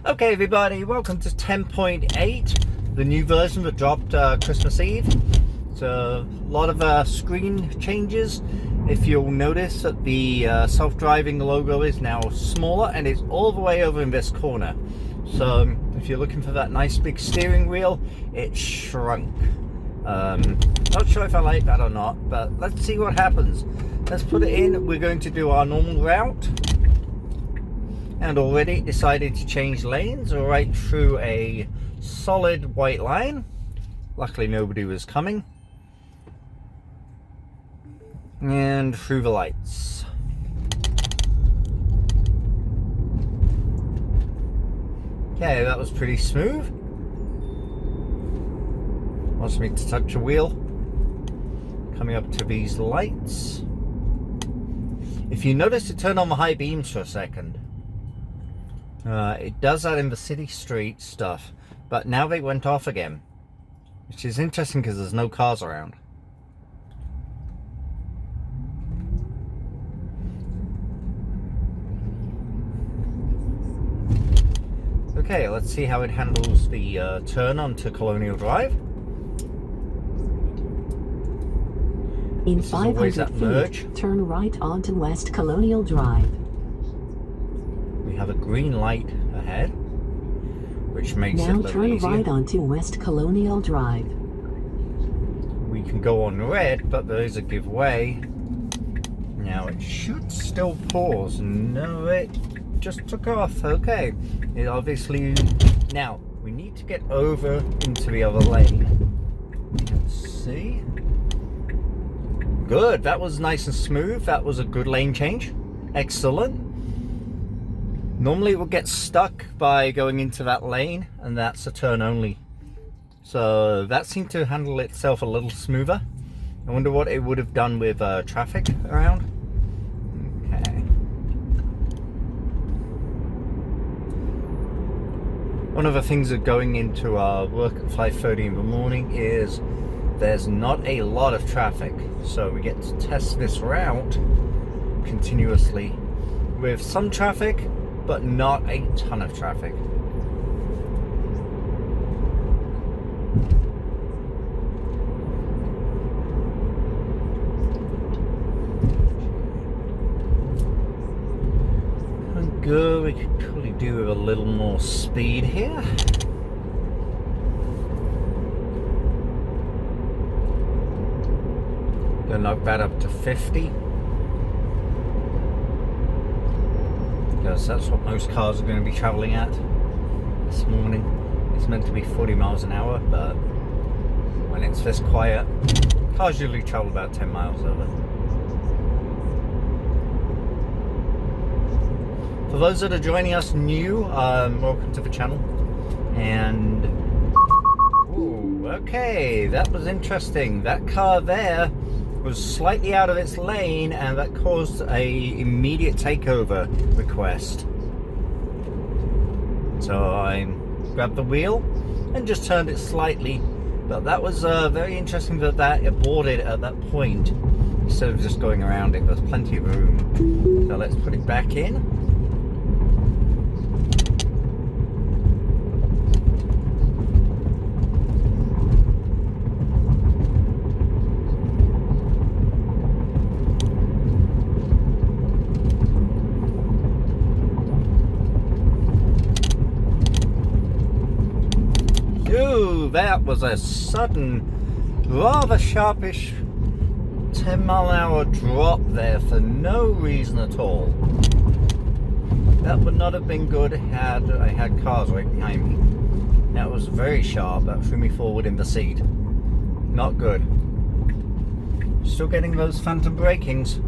Okay everybody, welcome to 10.8, the new version that dropped Christmas Eve. It's a lot of screen changes. If you'll notice that the self-driving logo is now smaller and it's all the way over in this corner. So if you're looking for that nice big steering wheel, it shrunk. Not sure if I like that or not, but let's see what happens. Let's put it in. We're going to do our normal route. And already decided to change lanes right through a solid white line. Luckily nobody was coming. And through the lights. Okay, that was pretty smooth. Wants me to touch a wheel. Coming up to these lights. If you notice, it turned on the high beams for a second. It does that in the city street stuff, but now they went off again, which is interesting because there's no cars around. Okay, let's see how it handles the turn onto Colonial Drive. In 500 feet, turn right onto West Colonial Drive. We have a green light ahead, which makes it a little easier. Now turn right onto West Colonial Drive. We can go on red, but there is a giveaway. Now it should still pause. No, it just took off. Okay, it obviously... Now, we need to get over into the other lane. Let's see. Good, that was nice and smooth. That was a good lane change. Excellent. Normally it would get stuck by going into that lane, and that's a turn only. So that seemed to handle itself a little smoother. I wonder what it would have done with traffic around. Okay. One of the things of going into our work at 5:30 in the morning is there's not a lot of traffic. So we get to test this route continuously with some traffic, but not a ton of traffic. Good, we could probably do with a little more speed here. Gonna knock that up to 50. Because that's what most cars are going to be traveling at this morning. It's meant to be 40 miles an hour, but when it's this quiet, cars usually travel about 10 miles over. For those that are joining us new, welcome to the channel. And ooh, okay, that was interesting. That car there was slightly out of its lane, and that caused a immediate takeover request. So I grabbed the wheel and just turned it slightly, but that was very interesting that it aborted at that point instead of just going around it. There's plenty of room. So let's put it back in. Ooh, that was a sudden, rather sharpish 10-mile-an-hour drop there for no reason at all. That would not have been good had I had cars right behind me. That was very sharp. That threw me forward in the seat. Not good. Still getting those phantom brakings.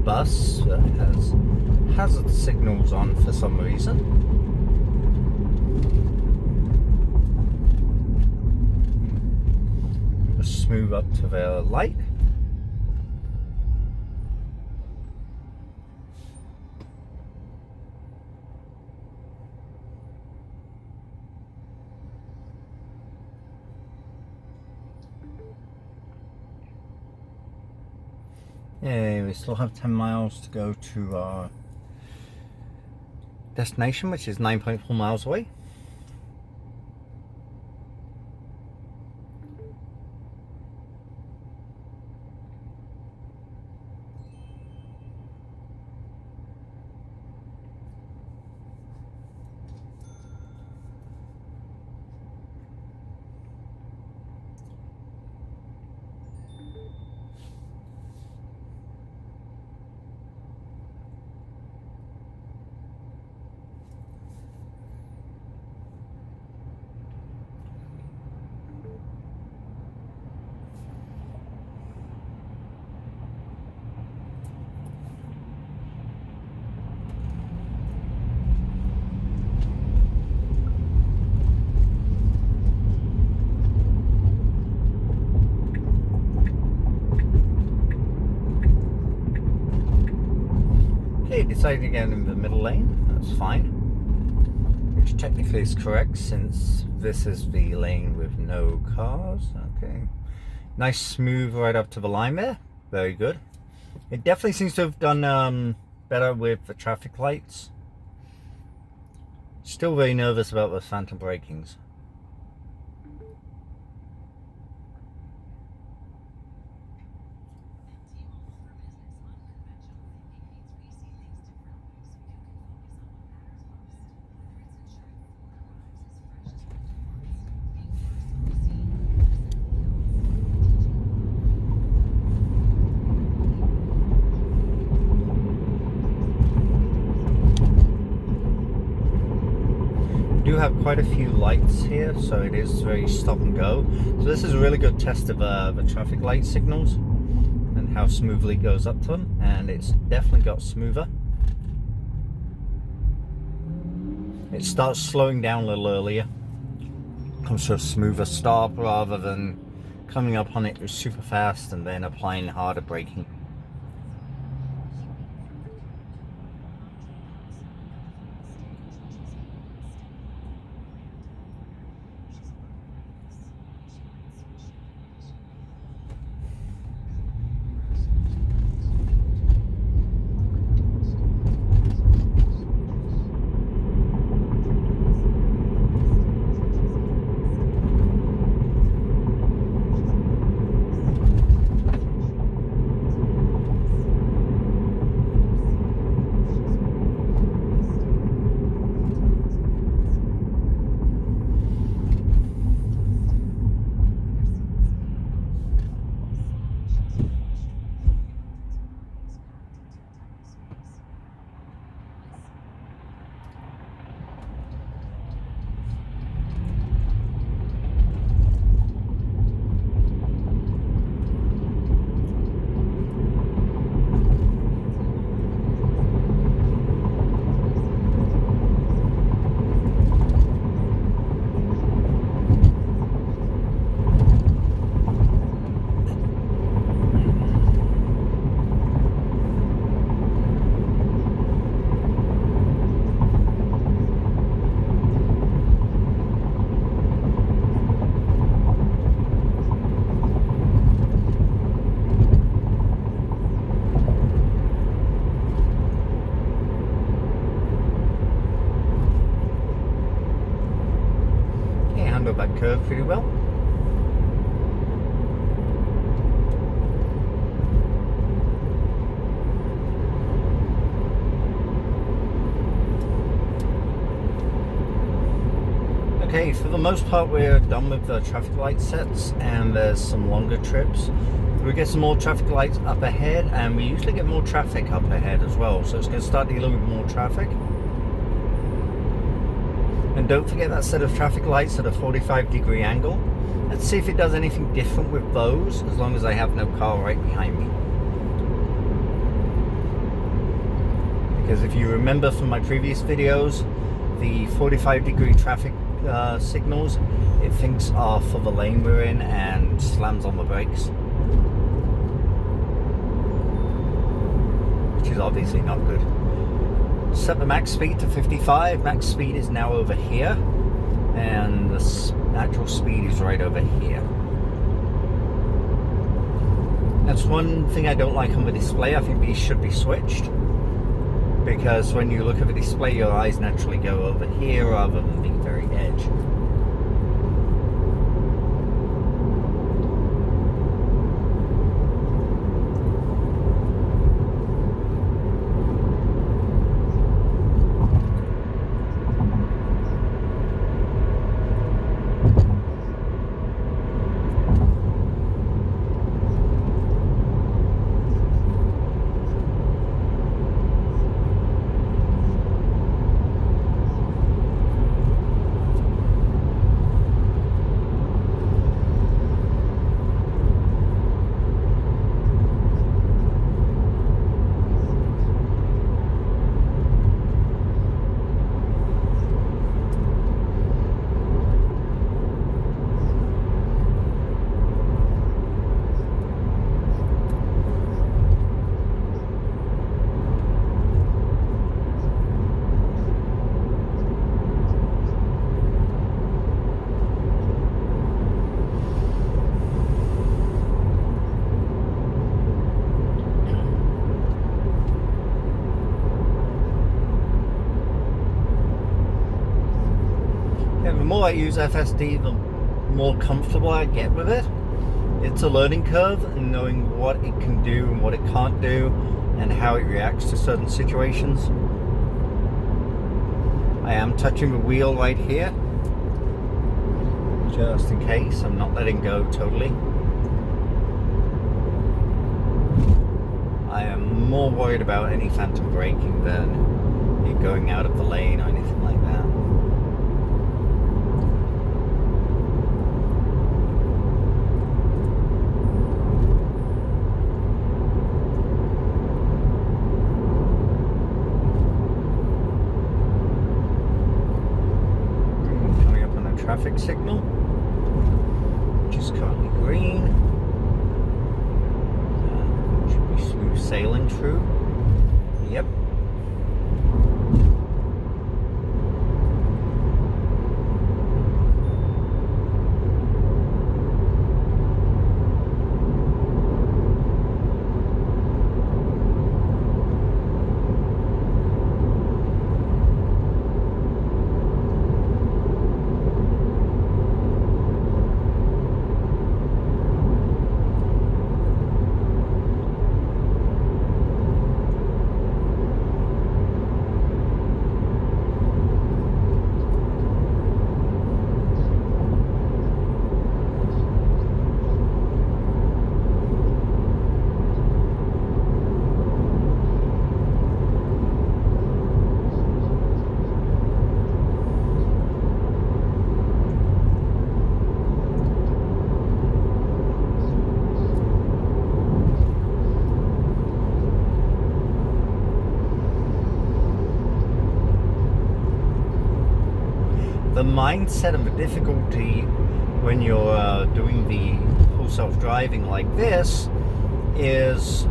Bus that has hazard signals on for some reason. Just move up to the light. Yeah, we still have 10 miles to go to our destination, which is 9.4 miles away. Okay, decided to get in the middle lane, that's fine. Which technically is correct since this is the lane with no cars. Okay. Nice smooth right up to the line there. Very good. It definitely seems to have done better with the traffic lights. Still very nervous about the phantom brakings. Do have quite a few lights here, so it is very stop and go. So this is a really good test of the traffic light signals and how smoothly it goes up to them, and it's definitely got smoother. It starts slowing down a little earlier, comes to a smoother stop rather than coming up on it super fast and then applying harder braking. That curve pretty well. Okay, for the most part we're done with the traffic light sets, and there's some longer trips. We get some more traffic lights up ahead, and we usually get more traffic up ahead as well, so it's going to start dealing with more traffic. And don't forget that set of traffic lights at a 45-degree angle. Let's see if it does anything different with those, as long as I have no car right behind me. Because if you remember from my previous videos, the 45-degree traffic signals, it thinks are for the lane we're in and slams on the brakes. Which is obviously not good. Set the max speed to 55. Max speed is now over here, and the actual speed is right over here. That's one thing I don't like on the display. I think these should be switched, because when you look at the display, your eyes naturally go over here rather than the very edge. The more I use FSD, the more comfortable I get with it. It's a learning curve and knowing what it can do and what it can't do and how it reacts to certain situations. I am touching the wheel right here, just in case. I'm not letting go totally. I am more worried about any phantom braking than it going out of the lane or anything like that. Traffic signal, which is currently green. Should be smooth sailing through. Yep. The mindset and the difficulty when you're doing the full self-driving like this is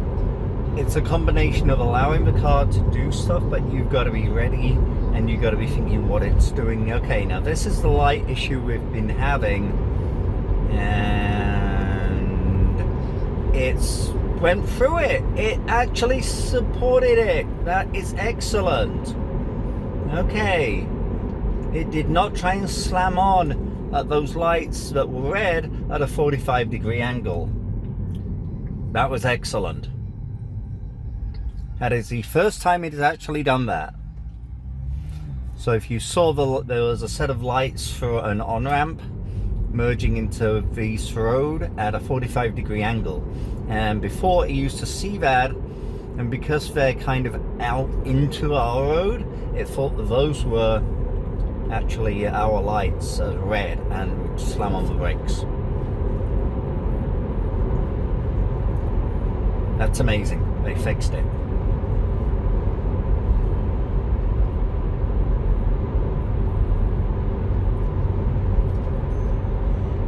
it's a combination of allowing the car to do stuff, but you've got to be ready and you've got to be thinking what it's doing. Okay, now this is the light issue we've been having, and it's went through it. It actually supported it. That is excellent. Okay. It did not try and slam on at those lights that were red at a 45-degree angle. That was excellent. That is the first time it has actually done that. So if you saw there was a set of lights for an on-ramp merging into this road at a 45-degree angle. And before it used to see that, and because they're kind of out into our road, it thought that those were actually our lights as red and would slam on the brakes. That's amazing. They fixed it.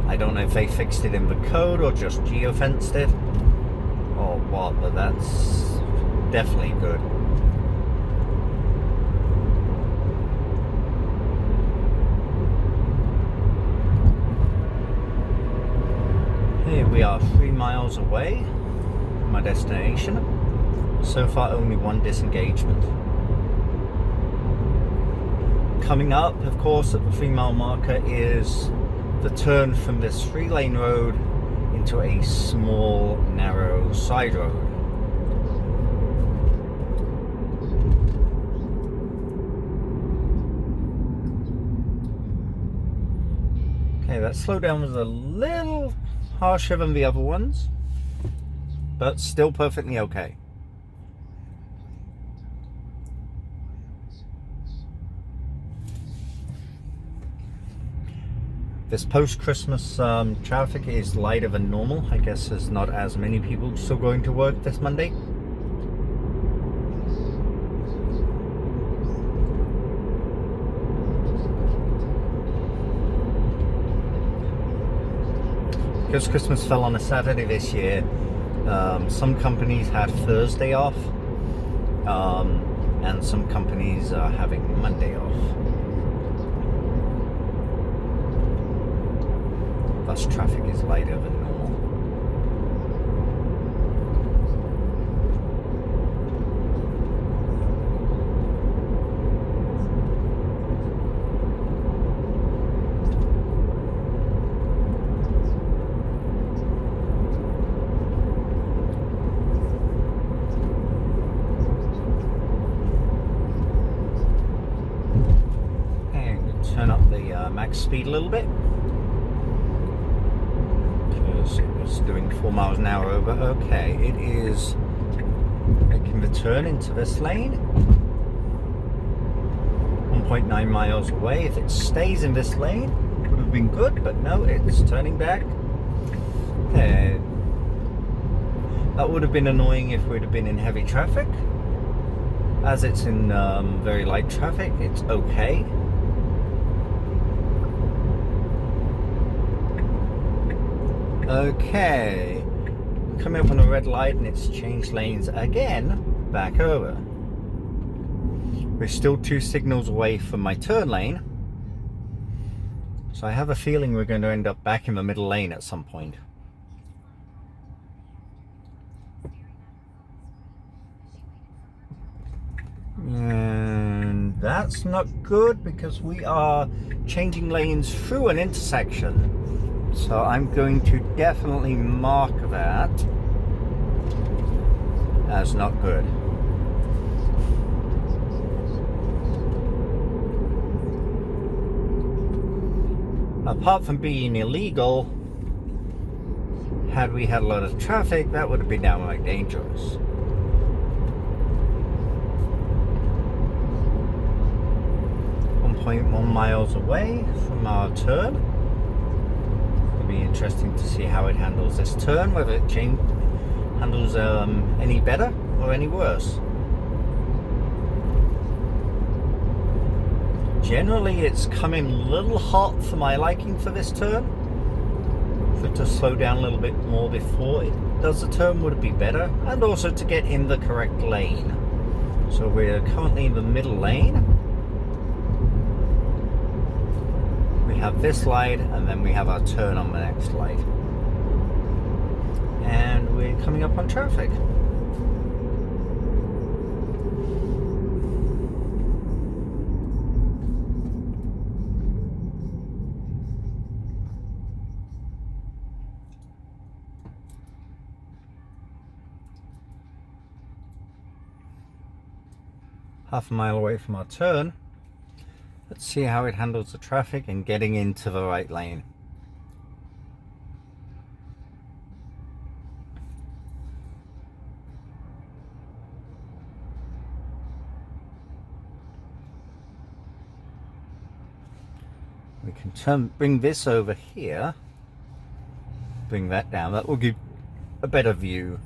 I don't know if they fixed it in the code or just geofenced it or what, but that's definitely good. Here we are 3 miles away. my destination. So far only one disengagement. Coming up, of course, at the 3-mile marker is the turn from this 3-lane road into a small, narrow side road. Okay, that slowdown was a little harsher than the other ones, but still perfectly okay. This post-Christmas traffic is lighter than normal. I guess there's not as many people still going to work this Monday. Because Christmas fell on a Saturday this year, some companies had Thursday off, and some companies are having Monday off. Thus traffic is lighter than normal. And turn up the max speed a little bit. It was doing 4 miles an hour over. Okay, it is making the turn into this lane. 1.9 miles away. If it stays in this lane, it would have been good, but no, it's turning back. Okay. That would have been annoying if we'd have been in heavy traffic. As it's in very light traffic, it's okay. Okay, coming up on a red light and it's changed lanes again, back over. We're still 2 signals away from my turn lane, so I have a feeling we're going to end up back in the middle lane at some point. And that's not good because we are changing lanes through an intersection. So I'm going to definitely mark that as not good. Apart from being illegal, had we had a lot of traffic, that would have been downright dangerous. .1 miles away from our turn. Be interesting to see how it handles this turn, whether it handles any better or any worse. Generally it's coming a little hot for my liking for this turn. For it to slow down a little bit more before it does the turn would be better, and also to get in the correct lane. So we're currently in the middle lane. We have this light, and then we have our turn on the next light. And we're coming up on traffic. Half a mile away from our turn. Let's see how it handles the traffic and getting into the right lane. We can bring this over here, bring that down. That will give a better view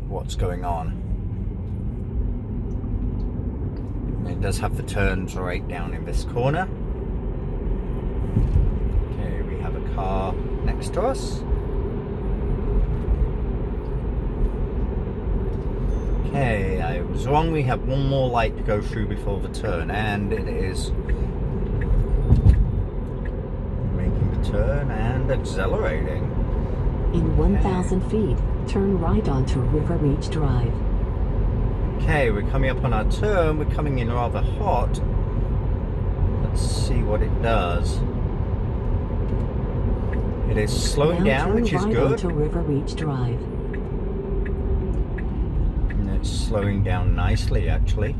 of what's going on. It does have the turns right down in this corner. Okay, we have a car next to us. Okay, I was wrong. We have one more light to go through before the turn, and it is making the turn and accelerating. In 1,000 feet, turn right onto River Reach Drive. Okay, we're coming up on our turn. We're coming in rather hot. Let's see what it does. It is slowing down, which is right good. Onto River Reach Drive. And it's slowing down nicely, actually.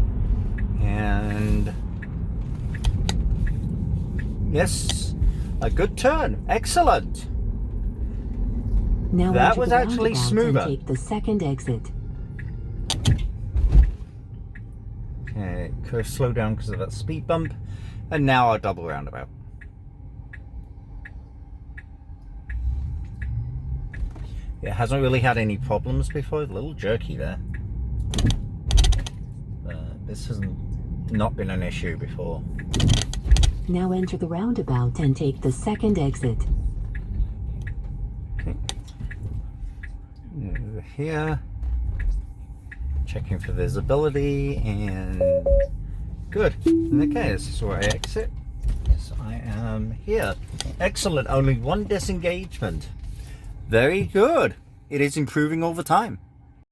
And yes, a good turn. Excellent. Now that enter was the actually roundabout smoother. and take the second exit. Okay, could slow down because of that speed bump. And now our double roundabout. It hasn't really had any problems before. A little jerky there. This has not been an issue before. Now enter the roundabout and take the second exit. Okay. Over here. Checking for visibility and good. Okay, this is where I exit. Yes, I am here. Excellent. Only one disengagement. Very good. It is improving all the time.